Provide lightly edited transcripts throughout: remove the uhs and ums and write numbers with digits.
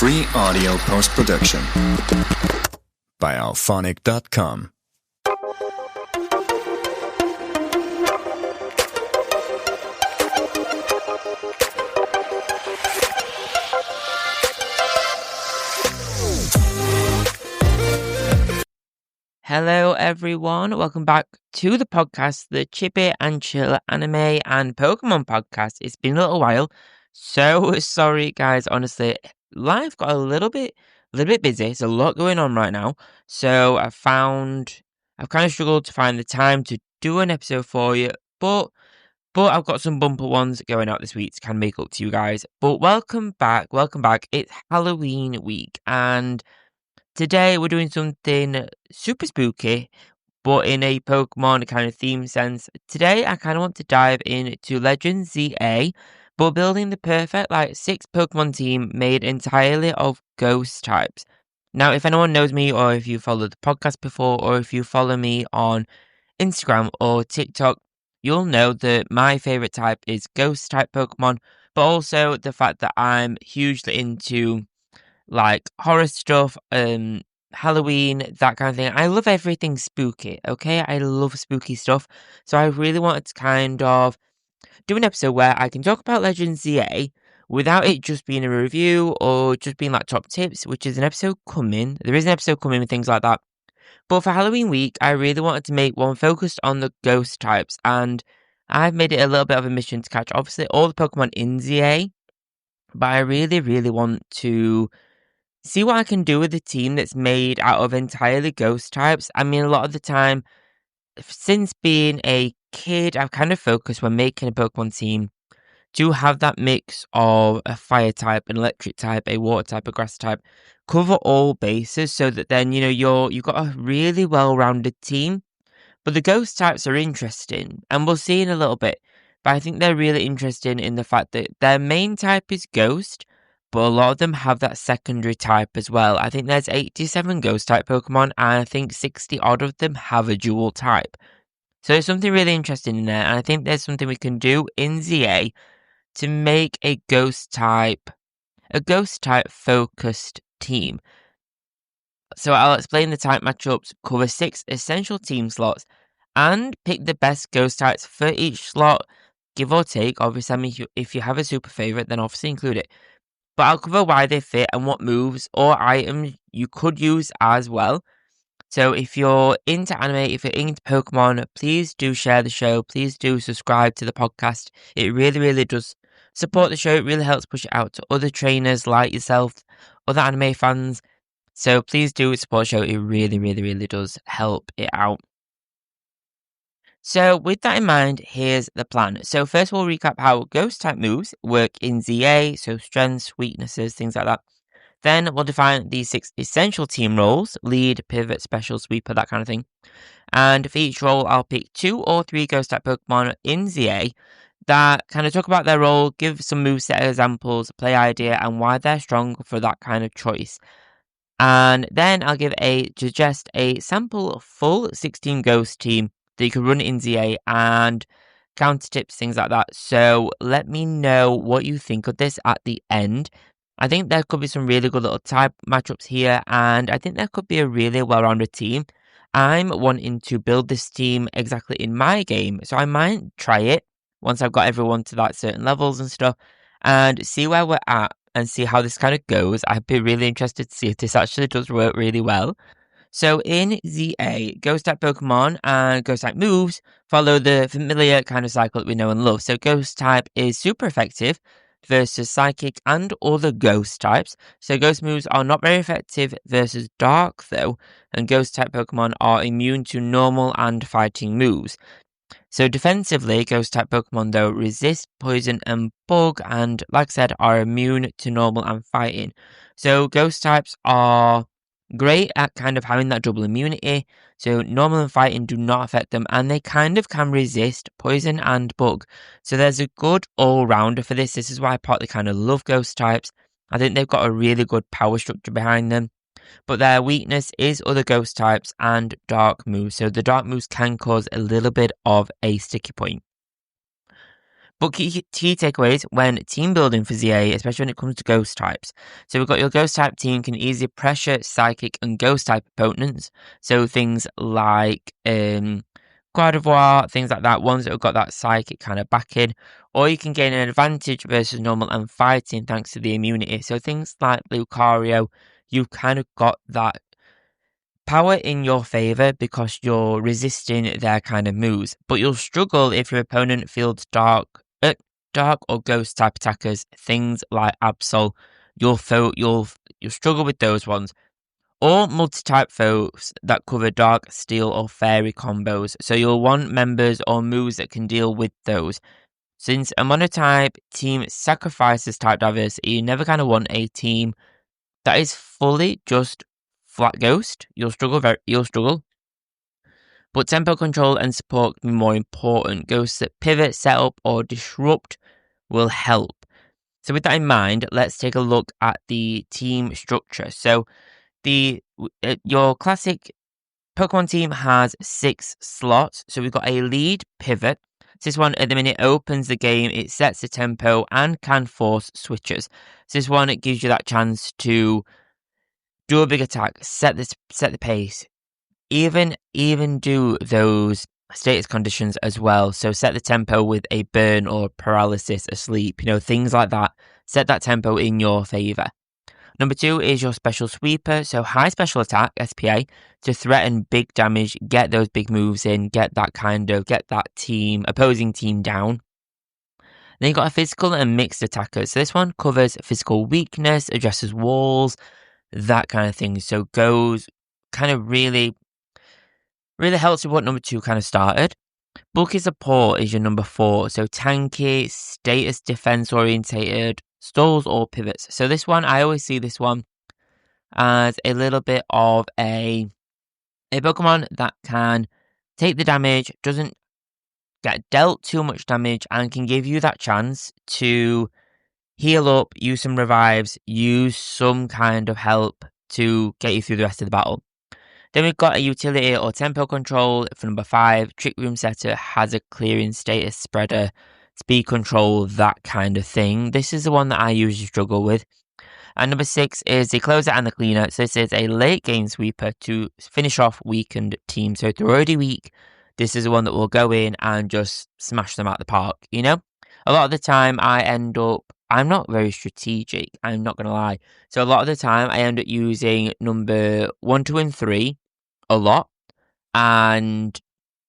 Free audio post-production by alphonic.com. Hello everyone, welcome back to the podcast, the Chippy and Chill Anime and Pokemon podcast. It's been a little while, so sorry guys, honestly, life got a little bit busy. There's a lot going on right now, so I've kind of struggled to find the time to do an episode for you, but I've got some bumper ones going out this week to kind of make up to you guys. But welcome back, it's Halloween week, and today we're doing something super spooky, but in a Pokemon kind of theme sense. Today I kind of want to dive into Legends ZA, but building the perfect 6 Pokemon team made entirely of ghost types. Now, if anyone knows me, or if you followed the podcast before, or if you follow me on Instagram or TikTok, you'll know that my favorite type is ghost type Pokemon, but also the fact that I'm hugely into horror stuff, Halloween, that kind of thing. I love everything spooky, okay? I love spooky stuff. So I really wanted to kind of do an episode where I can talk about Legends ZA without it just being a review or just being top tips, which is an episode coming. There is an episode coming with things like that. But for Halloween week, I really wanted to make one focused on the ghost types, and I've made it a little bit of a mission to catch, obviously, all the Pokemon in ZA, but I really, really want to see what I can do with a team that's made out of entirely ghost types. I mean, a lot of the time, since being a kid, I've kind of focused when making a Pokemon team to have that mix of a fire type, an electric type, a water type, a grass type, cover all bases so that then, you've got a really well-rounded team. But the ghost types are interesting, and we'll see in a little bit, but I think they're really interesting in the fact that their main type is ghost, but a lot of them have that secondary type as well. I think there's 87 ghost type Pokemon, and I think 60 odd of them have a dual type. So there's something really interesting in there, and I think there's something we can do in ZA to make a ghost type focused team. So I'll explain the type matchups, cover 6 essential team slots, and pick the best ghost types for each slot, give or take. Obviously, I mean, if you have a super favorite, then obviously include it. But I'll cover why they fit and what moves or items you could use as well. So if you're into anime, if you're into Pokemon, please do share the show. Please do subscribe to the podcast. It really, really does support the show. It really helps push it out to other trainers like yourself, other anime fans. So please do support the show. It really, really, really does help it out. So with that in mind, here's the plan. So first we'll recap how ghost type moves work in ZA, so strengths, weaknesses, things like that. Then we'll define the 6 essential team roles, lead, pivot, special, sweeper, that kind of thing. And for each role, I'll pick 2 or 3 ghost type Pokemon in ZA that kind of talk about their role, give some moveset examples, play idea, and why they're strong for that kind of choice. And then I'll suggest a sample full 16 ghost team that you can run in ZA and counter tips, things like that. So let me know what you think of this at the end. I think there could be some really good little type matchups here, and I think there could be a really well-rounded team. I'm wanting to build this team exactly in my game, so I might try it once I've got everyone to that certain levels and stuff, and see where we're at and see how this kind of goes. I'd be really interested to see if this actually does work really well. So in ZA, ghost type Pokemon and ghost type moves follow the familiar kind of cycle that we know and love. So ghost type is super effective versus psychic and other ghost types. So ghost moves are not very effective versus dark though, and ghost type Pokemon are immune to normal and fighting moves. So defensively, ghost type Pokemon though resist poison and bug, and like I said, are immune to normal and fighting. So ghost types are great at kind of having that double immunity, so normal and fighting do not affect them, and they kind of can resist poison and bug. So there's a good all-rounder for this. This is why I partly kind of love ghost types. I think they've got a really good power structure behind them, but their weakness is other ghost types and dark moves, so the dark moves can cause a little bit of a sticky point. But key takeaways when team building for ZA, especially when it comes to ghost types. So we've got your ghost type team can easily pressure psychic and ghost type opponents. So things like Gardevoir, things like that, ones that have got that psychic kind of backing. Or you can gain an advantage versus normal and fighting thanks to the immunity. So things like Lucario, you've kind of got that power in your favour because you're resisting their kind of moves. But you'll struggle if your opponent fields dark or ghost type attackers, things like Absol. You'll struggle with those ones. Or multi-type foes that cover dark, steel, or fairy combos. So you'll want members or moves that can deal with those. Since a monotype team sacrifices type diversity, you never kind of want a team that is fully just flat ghost. You'll struggle. But tempo control and support can be more important. Ghosts that pivot, set up, or disrupt will help. So with that in mind, let's take a look at the team structure. So your classic Pokemon team has 6 slots. So we've got a lead pivot. This one at the minute opens the game, it sets the tempo and can force switches. So this one, it gives you that chance to do a big attack, set the pace, even do those status conditions as well. So set the tempo with a burn or paralysis, asleep, things like that. Set that tempo in your favour. Number 2 is your special sweeper, so high special attack, SPA, to threaten big damage, get those big moves in, get that opposing team down. Then you've got a physical and mixed attacker, so this one covers physical weakness, addresses walls, that kind of thing, so goes kind of really helps with what number 2 kind of started. Bulky support is your number 4, so tanky, status defense orientated, stalls or pivots. So this one, I always see this one as a little bit of a Pokemon that can take the damage, doesn't get dealt too much damage, and can give you that chance to heal up, use some revives, use some kind of help to get you through the rest of the battle. Then we've got a utility or tempo control for number 5. Trick Room Setter has a clearing, status spreader, speed control, that kind of thing. This is the one that I usually struggle with. And number 6 is the closer and the cleaner. So this is a late game sweeper to finish off weakened teams. So if they're already weak, this is the one that will go in and just smash them out the park, A lot of the time I'm not very strategic, I'm not going to lie. So a lot of the time I end up using number 1, 2, and 3 a lot, and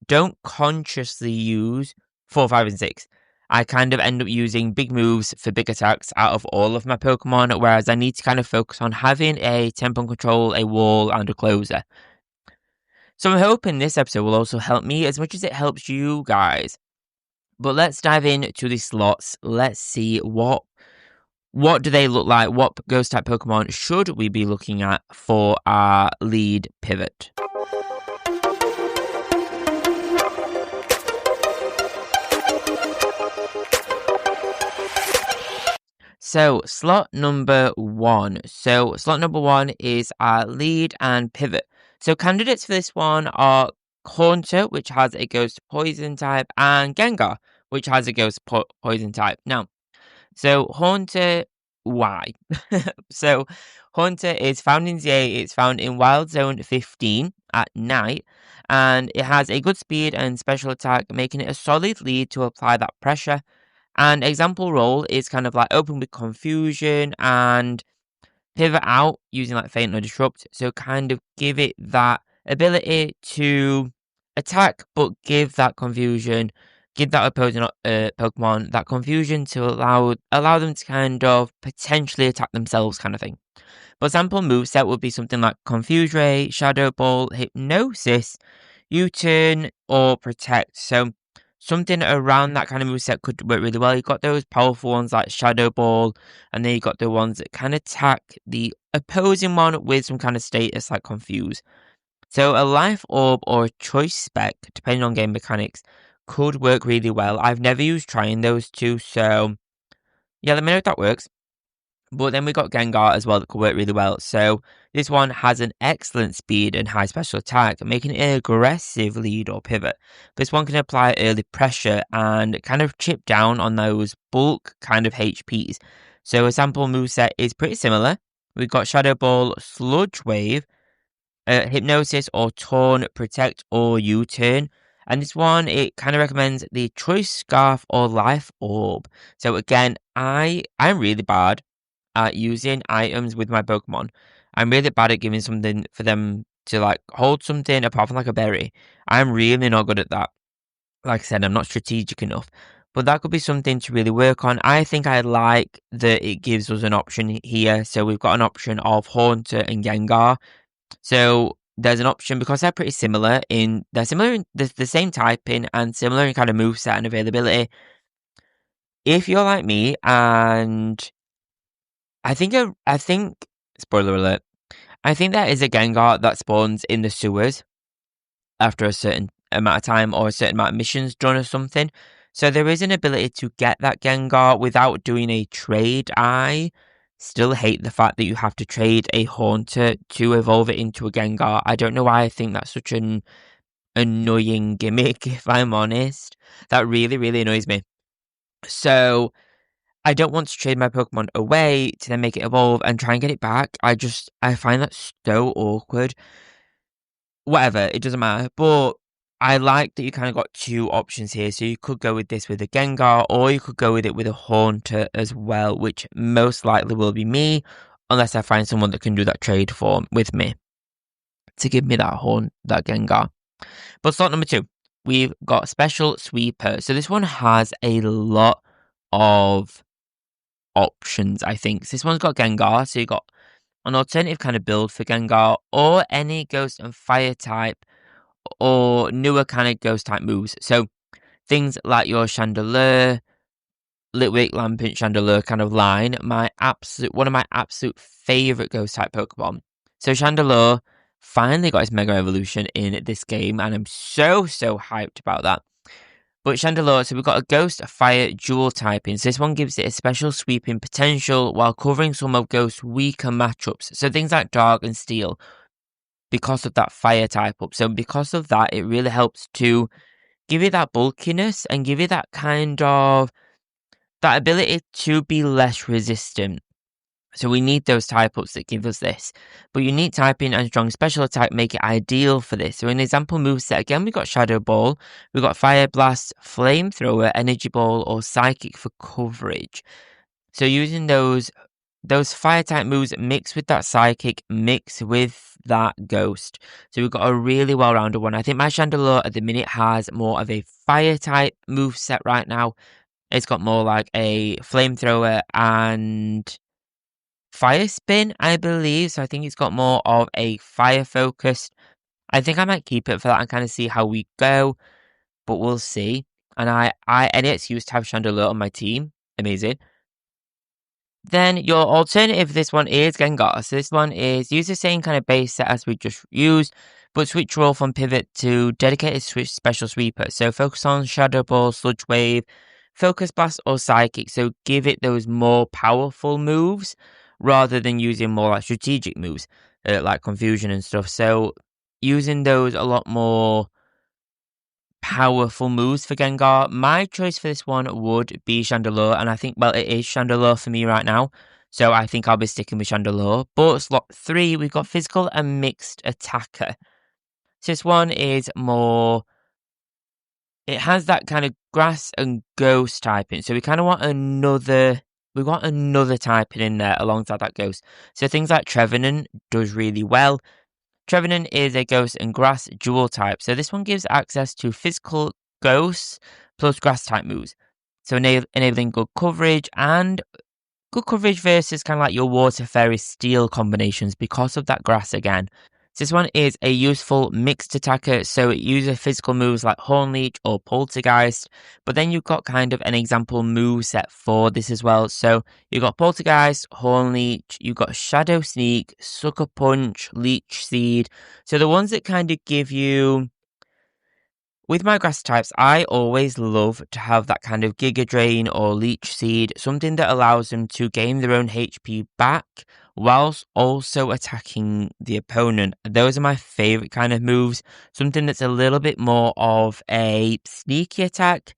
don't consciously use 4, 5, and 6. I kind of end up using big moves for big attacks out of all of my Pokemon, whereas I need to kind of focus on having a tempo control, a wall, and a closer. So I'm hoping this episode will also help me as much as it helps you guys. But let's dive into the slots. Let's see what do they look like? What ghost type Pokemon should we be looking at for our lead pivot? So slot number 1. So slot number 1 is our lead and pivot. So candidates for this one are Haunter, which has a ghost poison type, and Gengar, which has a ghost poison type. Now, so Haunter, why? So Haunter is found in ZA, it's found in Wild Zone 15 at night, and it has a good speed and special attack, making it a solid lead to apply that pressure. And example role is kind of like open with confusion and pivot out using like feint or disrupt. So kind of give it that ability to attack, but give that confusion, give that opposing Pokemon that confusion to allow them to kind of potentially attack themselves, kind of thing. For example, moveset would be something like Confuse Ray, Shadow Ball, Hypnosis, U-Turn, or Protect. So something around that kind of moveset could work really well. You've got those powerful ones like Shadow Ball, and then you've got the ones that kind of attack the opposing one with some kind of status like Confuse. So a Life Orb or a Choice Spec, depending on game mechanics, could work really well. I've never used trying those two, so yeah, let me know if that works. But then we got Gengar as well that could work really well. So this one has an excellent speed and high special attack, making it an aggressive lead or pivot. This one can apply early pressure and kind of chip down on those bulk kind of HPs. So a sample moveset is pretty similar. We've got Shadow Ball, Sludge Wave, Hypnosis or Torn, Protect or U-Turn. And this one, it kind of recommends the Choice Scarf or Life Orb. So again, I'm really bad at using items with my Pokemon. I'm really bad at giving something for them to like hold something apart from like a berry. I'm really not good at that. Like I said, I'm not strategic enough. But that could be something to really work on. I think I like that it gives us an option here. So we've got an option of Haunter and Gengar. So there's an option because they're pretty similar they're similar in the same typing and similar in kind of moveset and availability. If you're like me, and I think spoiler alert, I think there is a Gengar that spawns in the sewers after a certain amount of time or a certain amount of missions done or something. So there is an ability to get that Gengar without doing a trade. I still hate the fact that you have to trade a Haunter to evolve it into a Gengar. I don't know why I think that's such an annoying gimmick, if I'm honest. That really, really annoys me. So I don't want to trade my Pokemon away to then make it evolve and try and get it back. I find that so awkward. Whatever, it doesn't matter. But I like that you kind of got two options here. So you could go with this with a Gengar, or you could go with it with a Haunter as well, which most likely will be me, unless I find someone that can do that trade with me to give me that Gengar. But slot number 2, we've got Special Sweeper. So this one has a lot of options, I think. So this one's got Gengar, so you got an alternative kind of build for Gengar, or any Ghost and Fire type, or newer kind of Ghost type moves. So things like your Chandelure, Litwick, Lampent, Chandelure kind of line. One of my absolute favorite Ghost type Pokemon. So Chandelure finally got its Mega Evolution in this game, and I'm so hyped about that. But Chandelure, so we've got a Ghost, a Fire, dual typing. So this one gives it a special sweeping potential while covering some of Ghost's weaker matchups. So things like Dark and Steel, because of that Fire type up. So because of that, it really helps to give it that bulkiness and give it that kind of, that ability to be less resistant. So we need those type ups that give us this. But unique typing and strong special attack make it ideal for this. So in example moveset, again, we've got Shadow Ball, we've got Fire Blast, Flamethrower, Energy Ball, or Psychic for coverage. So using those fire type moves mixed with that Psychic, mixed with that Ghost. So we've got a really well-rounded one. I think my Chandelure at the minute has more of a fire type moveset right now. It's got more like a Flamethrower and Fire Spin, I believe. So I think it's got more of a fire focused. I think I might keep it for that and kind of see how we go, but we'll see. And any excuse to have Chandelure on my team, amazing. Then your alternative for this one is Gengar. So this one is use the same kind of base set as we just used, but switch role from pivot to dedicated special sweeper. So focus on Shadow Ball, Sludge Wave, Focus Blast, or Psychic. So give it those more powerful moves rather than using more like strategic moves like Confusion and stuff. So using those a lot more powerful moves for Gengar. My choice for this one would be Chandelure, and I think, well, it is Chandelure for me right now, so I think I'll be sticking with Chandelure. But slot 3, we've got Physical and Mixed Attacker. So this one is more, it has that kind of Grass and Ghost typing, so we kind of want another typing in there alongside that Ghost. So things like Trevenant does really well. Trevenant is a Ghost and Grass dual type, so this one gives access to physical Ghosts plus Grass type moves, so enabling good coverage versus kind of like your Water Fairy Steel combinations because of that Grass again. So this one is a useful mixed attacker, so it uses physical moves like Horn Leech or Poltergeist, but then you've got kind of an example move set for this as well. So you've got Poltergeist, Horn Leech, you've got Shadow Sneak, Sucker Punch, Leech Seed. So the ones that kind of give you With my grass types, I always love to have that kind of Giga Drain or Leech Seed, something that allows them to gain their own HP back whilst also attacking the opponent. Those are my favourite kind of moves, something that's a little bit more of a sneaky attack.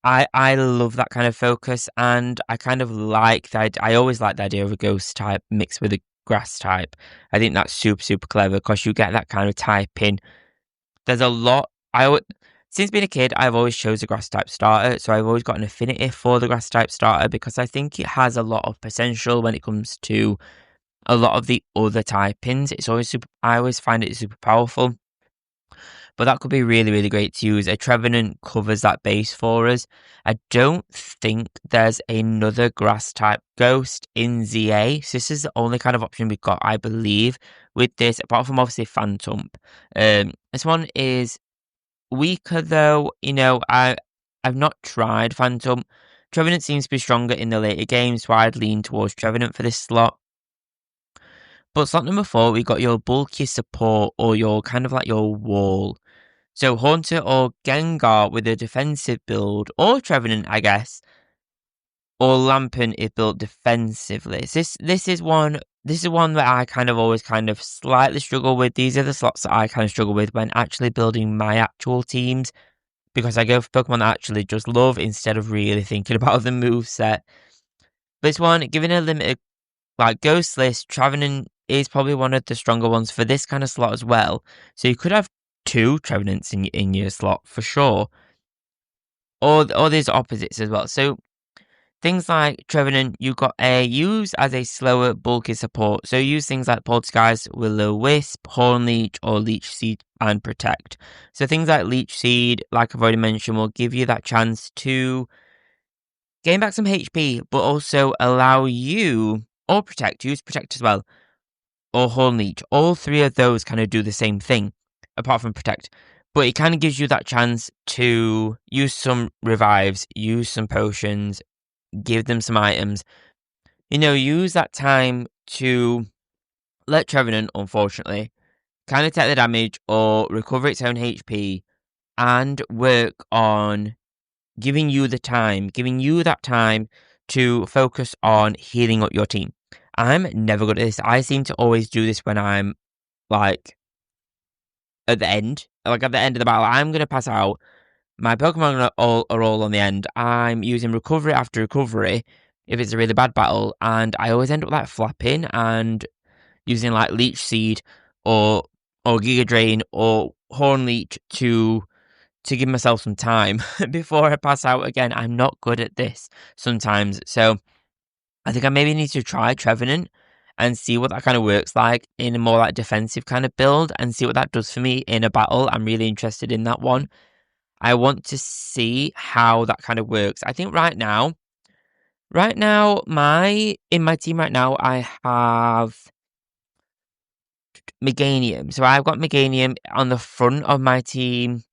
I love that kind of focus, and I kind of like that. I always like the idea of a ghost type mixed with a grass type. I think that's super, super clever because you get that kind of typing. There's a lot. Since being a kid, I've always chose a grass type starter, so I've always got an affinity for the grass type starter because I think it has a lot of potential when it comes to a lot of the other typings. It's always super. I always find it super powerful. But that could be really, really great to use. A Trevenant covers that base for us. I don't think there's another grass type ghost in ZA. So this is the only kind of option we've got, I believe, with this, apart from obviously Phantom. This one is weaker though. I've not tried Phantom. Trevenant seems to be stronger in the later games, so I'd lean towards Trevenant for this slot. But slot number 4, we got your bulky support or your kind of like your wall. So Haunter or Gengar with a defensive build, or Trevenant, I guess, or Lampin if built defensively. So this is one that I kind of always kind of slightly struggle with. These are the slots that I kind of struggle with when actually building my actual teams, because I go for Pokemon that I actually just love instead of really thinking about the moveset. This one, given a limited like Ghost List, Trevenant is probably one of the stronger ones for this kind of slot as well. So you could have 2 Trevenants in your slot for sure. Or there's opposites as well. So things like Trevenant, you got a use as a slower, bulky support. So use things like Poltergeist, Will-O-Wisp, Hornleech, or Leech Seed and Protect. So things like Leech Seed, like I've already mentioned, will give you that chance to gain back some HP, but also allow you, or use Protect as well, or Hornleech. All 3 of those kind of do the same thing, apart from Protect. But it kind of gives you that chance to use some revives, use some potions, give them some items. Use that time to let Trevenant, unfortunately, kind of take the damage or recover its own HP and work on giving you that time to focus on healing up your team. I'm never good at this. I seem to always do this when I'm like at the end of the battle. I'm going to pass out. My Pokemon are all on the end. I'm using recovery after recovery if it's a really bad battle, and I always end up like flapping and using like Leech Seed or Giga Drain or Hornleech to give myself some time before I pass out again. I'm not good at this sometimes, so I think I maybe need to try Trevenant and see what that kind of works like in a more like defensive kind of build and see what that does for me in a battle. I'm really interested in that one. I want to see how that kind of works. I think right now, in my team right now, I have Meganium. So I've got Meganium on the front of my team.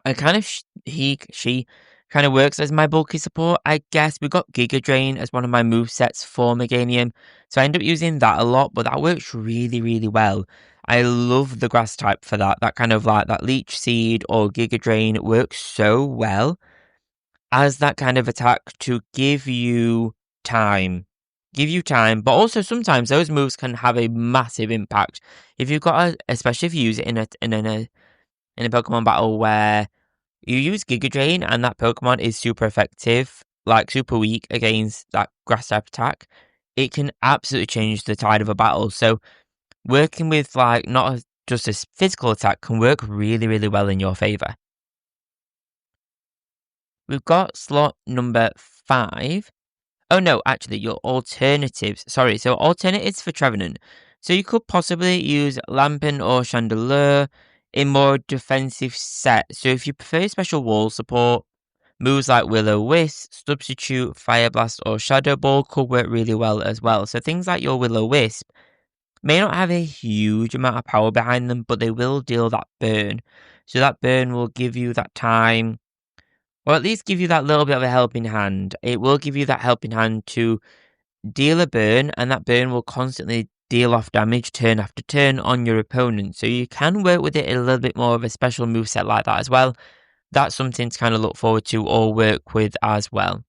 And kind of she kind of works as my bulky support, I guess. We got Giga Drain as one of my movesets for Meganium, so I end up using that a lot, but that works really, really well. I love the grass type for that. That kind of like that Leech Seed or Giga Drain works so well as that kind of attack to give you time. But also sometimes those moves can have a massive impact. If you've got especially if you use it in a Pokemon battle where you use Giga Drain and that Pokemon is super effective, like super weak against that grass type attack, it can absolutely change the tide of a battle. So working with like not just a physical attack can work really, really well in your favour. We've got slot number 5. Oh no, actually your alternatives. Sorry, so alternatives for Trevenant. So you could possibly use Lampin or Chandelure in more defensive set. So if you prefer special wall support, moves like Will-O-Wisp, Substitute, Fire Blast, or Shadow Ball could work really well as well. So things like your Will-O-Wisp may not have a huge amount of power behind them, but they will deal that burn. So that burn will give you that time, or at least give you that little bit of a helping hand. It will give you that helping hand to deal a burn, and that burn will constantly deal off damage turn after turn on your opponent. So you can work with it in a little bit more of a special moveset like that as well. That's something to kind of look forward to or work with as well.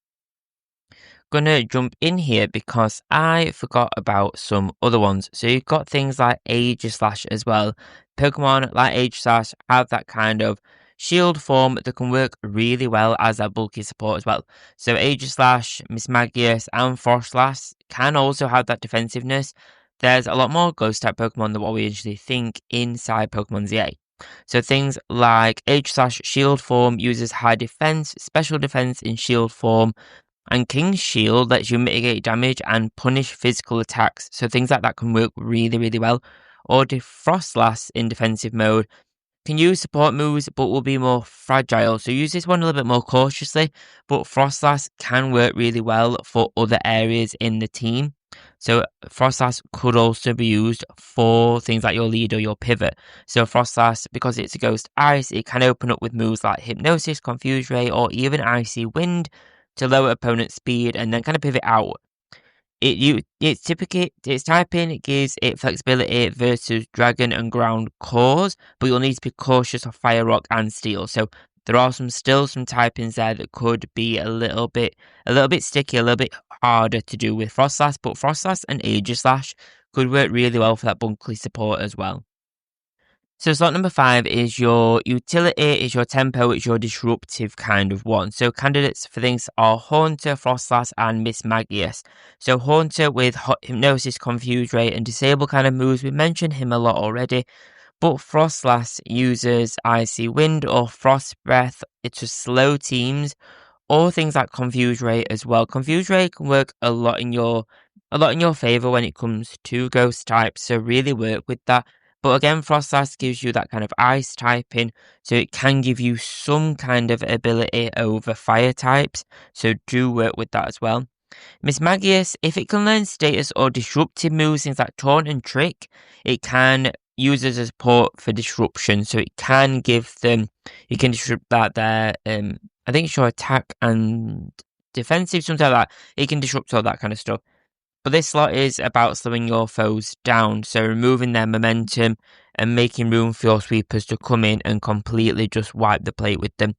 Gonna jump in here because I forgot about some other ones. So you've got things like Aegislash as well. Pokemon like Aegislash have that kind of shield form that can work really well as a bulky support as well. So Aegislash, Mismagius, and Froslass can also have that defensiveness. There's a lot more ghost type Pokemon than what we usually think inside Pokemon ZA. So things like Aegislash shield form uses high defense, special defense in shield form, and King's Shield lets you mitigate damage and punish physical attacks, so things like that can work really, really well. Or Froslass in defensive mode can use support moves but will be more fragile, so use this one a little bit more cautiously, but Froslass can work really well for other areas in the team. So Froslass could also be used for things like your lead or your pivot. So Froslass, because it's a Ghost Ice, it can open up with moves like Hypnosis, Confuse Ray, or even Icy Wind to lower opponent's speed and then kind of pivot out. It's typing, it gives it flexibility versus Dragon and Ground cores, but you'll need to be cautious of Fire, Rock, and Steel. So there are still some typings there that could be a little bit sticky, a little bit harder to do with Froslass, but Froslass and Aegislash could work really well for that bulky support as well. So slot number 5 is your utility, is your tempo, it's your disruptive kind of one. So candidates for things are Haunter, Froslass, and Mismagius. So Haunter with Hypnosis, Confuse Ray, and Disable kind of moves. We mentioned him a lot already. But Froslass uses Icy Wind or Frost Breath to slow teams, or things like Confuse Ray as well. Confuse Ray can work a lot in your favor when it comes to ghost types, so really work with that. But again, Froslass gives you that kind of ice typing, so it can give you some kind of ability over fire types, so do work with that as well. Mismagius, if it can learn status or disruptive moves, things like Taunt and Trick, it can use as a support for disruption, so it can give them, you can disrupt that there, I think it's your attack and defensive, something like that. It can disrupt all that kind of stuff. But this slot is about slowing your foes down, so removing their momentum and making room for your sweepers to come in and completely just wipe the plate with them.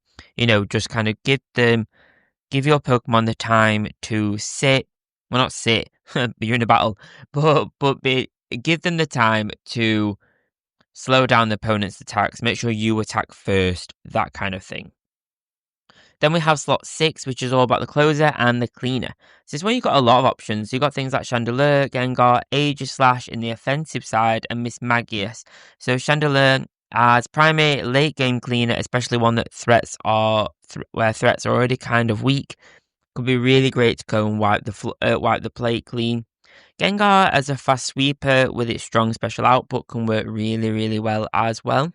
Just kind of give your Pokemon the time to sit. Well, not sit, you're in a battle, but give them the time to slow down the opponent's attacks, make sure you attack first, that kind of thing. Then we have slot 6, which is all about the closer and the cleaner. So this is where you've got a lot of options. You've got things like Chandelure, Gengar, Aegislash in the offensive side, and Mismagius. So Chandelure as primary late game cleaner, especially one that where threats are already kind of weak, could be really great to go and wipe the plate clean. Gengar as a fast sweeper with its strong special output can work really, really well as well.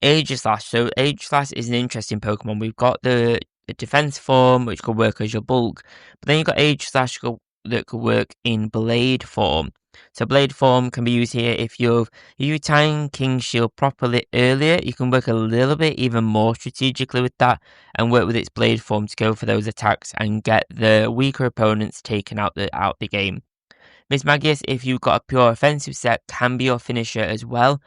Aegislash. So Aegislash is an interesting Pokemon. We've got the defense form, which could work as your bulk, but then you've got Aegislash that could work in blade form. So blade form can be used here if you tying King's Shield properly earlier. You can work a little bit even more strategically with that and work with its blade form to go for those attacks and get the weaker opponents taken out the game. Mismagius, if you've got a pure offensive set, can be your finisher as well.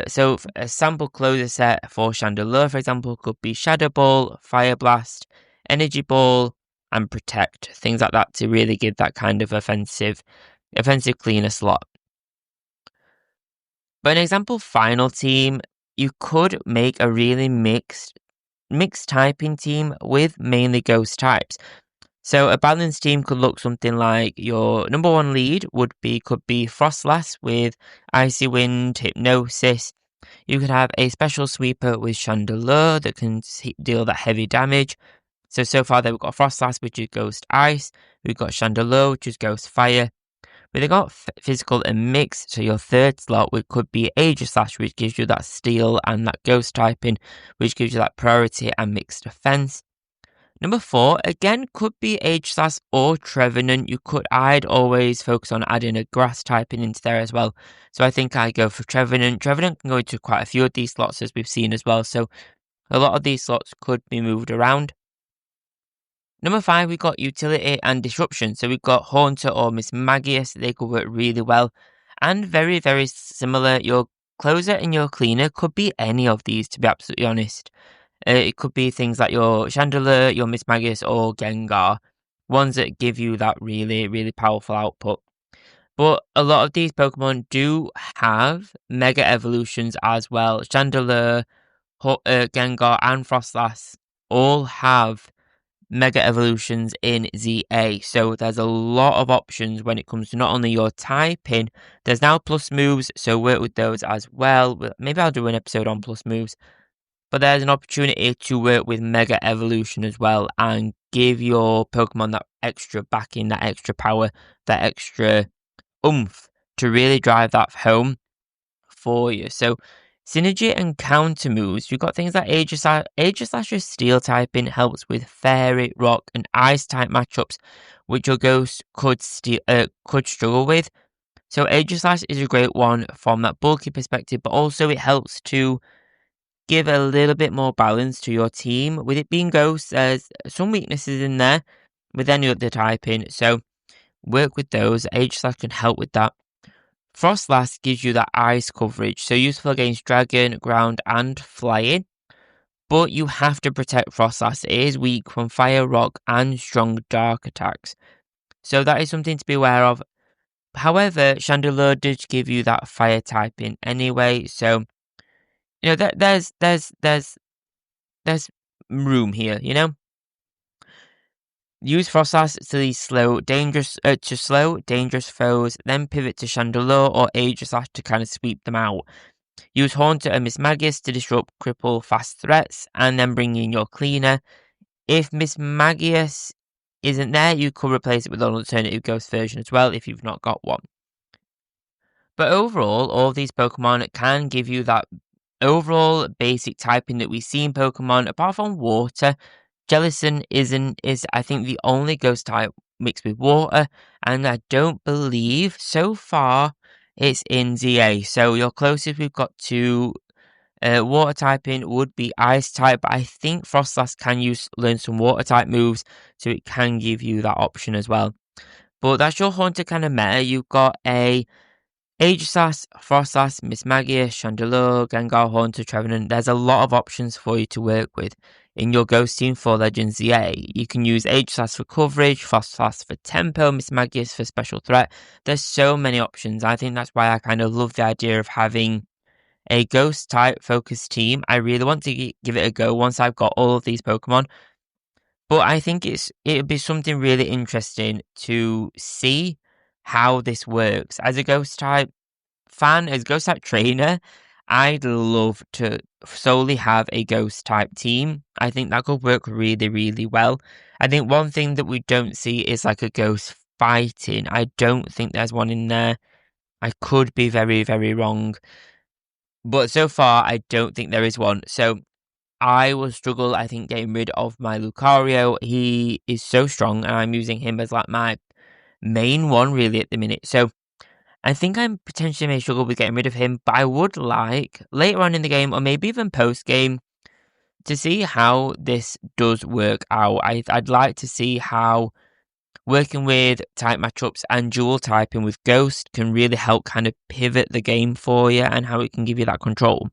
So a sample closer set for Chandelure, for example, could be Shadow Ball, Fire Blast, Energy Ball, and Protect. Things like that to really give that kind of offensive cleaner slot. But an example final team, you could make a really mixed typing team with mainly ghost types. So a balanced team could look something like your number 1 lead could be Froslass with Icy Wind, Hypnosis. You could have a special sweeper with Chandelure that can deal that heavy damage. So far we've got Froslass, which is Ghost Ice. We've got Chandelure, which is Ghost Fire. We've got physical and mixed, so your third slot could be Aegislash, which gives you that steel and that ghost typing, which gives you that priority and mixed defense. Number 4, again, could be Aegislash or Trevenant. I'd always focus on adding a grass typing into there as well. So I think I go for Trevenant. Trevenant can go into quite a few of these slots as we've seen as well. So a lot of these slots could be moved around. Number 5, we've got utility and disruption. So we've got Haunter or Mismagius. They could work really well. And very, very similar. Your closer and your cleaner could be any of these, to be absolutely honest. It could be things like your Chandelure, your Mismagius, or Gengar. Ones that give you that really, really powerful output. But a lot of these Pokemon do have Mega Evolutions as well. Chandelure, Gengar, and Froslass all have Mega Evolutions in ZA. So there's a lot of options when it comes to not only your typing, there's now plus moves, so work with those as well. Maybe I'll do an episode on plus moves. But there's an opportunity to work with Mega Evolution as well and give your Pokemon that extra backing, that extra power, that extra oomph to really drive that home for you. So synergy and counter moves, you've got things like Aegislash. Aegislash's steel typing helps with fairy, rock, and ice type matchups, which your ghost could struggle with. So Aegislash is a great one from that bulky perspective, but also it helps to give a little bit more balance to your team. With it being ghost, there's some weaknesses in there with any other typing, so work with those. Aegislash can help with that. Froslass gives you that ice coverage, so useful against dragon, ground, and flying. But you have to protect Froslass. It is weak from fire, rock, and strong dark attacks. So that is something to be aware of. However, Chandelure does give you that fire typing anyway, so you know there's room here, you know. Use Froslass to slow dangerous foes, then pivot to Chandelure or Aegislash to kind of sweep them out. Use Haunter and Mismagius to disrupt, cripple fast threats, and then bring in your cleaner. If Mismagius isn't there, you could replace it with an alternative ghost version as well if you've not got one. But overall, all of these Pokemon can give you that overall basic typing that we see in Pokemon, apart from water. Jellicent is I think the only ghost type mixed with water, and I don't believe so far it's in ZA. So your closest we've got to water typing would be ice type, but I think Froslass can learn some water type moves, so it can give you that option as well. But that's your Haunter kind of meta. You've got a Aegislash, Froslass, Mismagius, Chandelure, Gengar, Haunter, Trevenant. There's a lot of options for you to work with in your Ghost Team for Legends ZA. You can use Aegislash for coverage, Froslass for tempo, Mismagius for special threat. There's so many options. I think that's why I kind of love the idea of having a Ghost type focused team. I really want to give it a go once I've got all of these Pokemon. But I think it'd be something really interesting to see how this works. As a Ghost type fan, as a Ghost type trainer, I'd love to solely have a Ghost type team. I think that could work really, really well. I think one thing that we don't see is like a Ghost fighting. I don't think there's one in there. I could be very, very wrong. But so far, I don't think there is one. So I will struggle, I think, getting rid of my Lucario. He is so strong, and I'm using him as like my main one really at the minute. So I think I potentially may struggle with getting rid of him, but I would like later on in the game, or maybe even post game, to see how this does work out. I'd like to see how working with type matchups and dual typing with Ghost can really help kind of pivot the game for you, and how it can give you that control.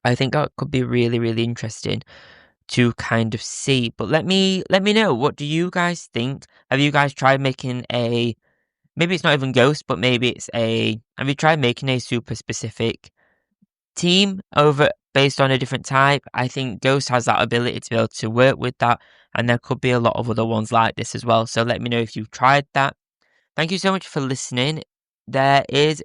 I think that could be really, really interesting to kind of see. But let me know, what do you guys think? Have you guys tried making maybe it's not even Ghost, but maybe it's have you tried making a super specific team based on a different type? I think Ghost has that ability to be able to work with that, and there could be a lot of other ones like this as well. So let me know if you've tried that. Thank you so much for listening. There is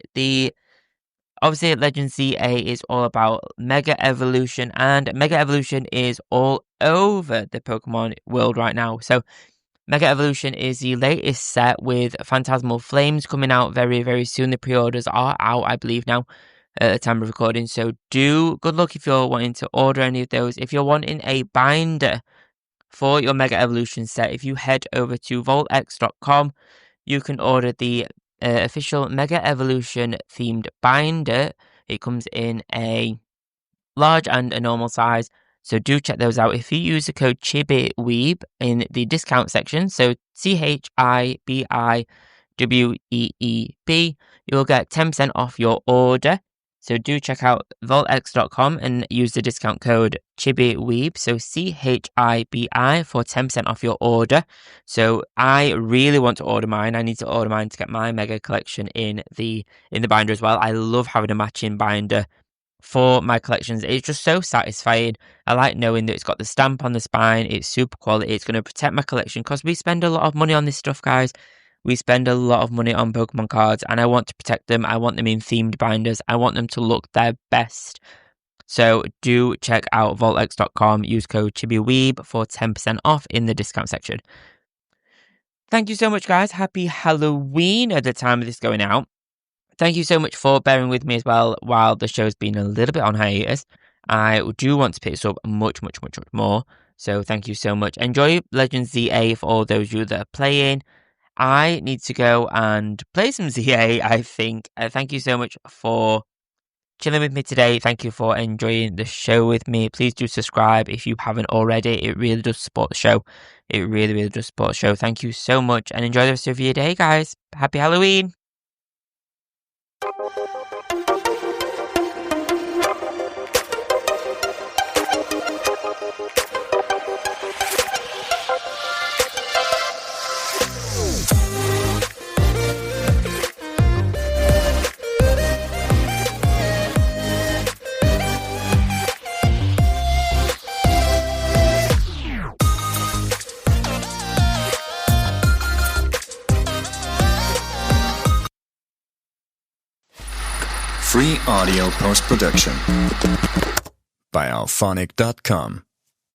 obviously, Legends ZA is all about Mega Evolution, and Mega Evolution is all over the Pokemon world right now. So, Mega Evolution is the latest set with Phantasmal Flames coming out very, very soon. The pre-orders are out, I believe, now at the time of recording. So, good luck if you're wanting to order any of those. If you're wanting a binder for your Mega Evolution set, if you head over to vaultx.com, you can order the official Mega Evolution themed binder. It comes in a large and a normal size. So do check those out. If you use the code CHIBIWEEB in the discount section, so CHIBIWEEB, you'll get 10% off your order. So do check out vaultx.com and use the discount code CHIBIWEEB, so CHIBI, for 10% off your order. So I really want to order mine. I need to order mine to get my mega collection in the binder as well. I love having a matching binder for my collections. It's just so satisfying. I like knowing that it's got the stamp on the spine. It's super quality. It's going to protect my collection because we spend a lot of money on this stuff, guys. We spend a lot of money on Pokemon cards, and I want to protect them. I want them in themed binders. I want them to look their best. So do check out vaultx.com. Use code CHIBIWEEB for 10% off in the discount section. Thank you so much, guys. Happy Halloween at the time of this going out. Thank you so much for bearing with me as well while the show's been a little bit on hiatus. I do want to pick this up much more. So thank you so much. Enjoy Legends ZA for all those of you that are playing. I need to go and play some ZA, I think. Thank you so much for chilling with me today. Thank you for enjoying the show with me. Please do subscribe if you haven't already. It really does support the show. It really does support the show. Thank you so much and enjoy the rest of your day, guys. Happy Halloween. Free audio post-production by alphonic.com.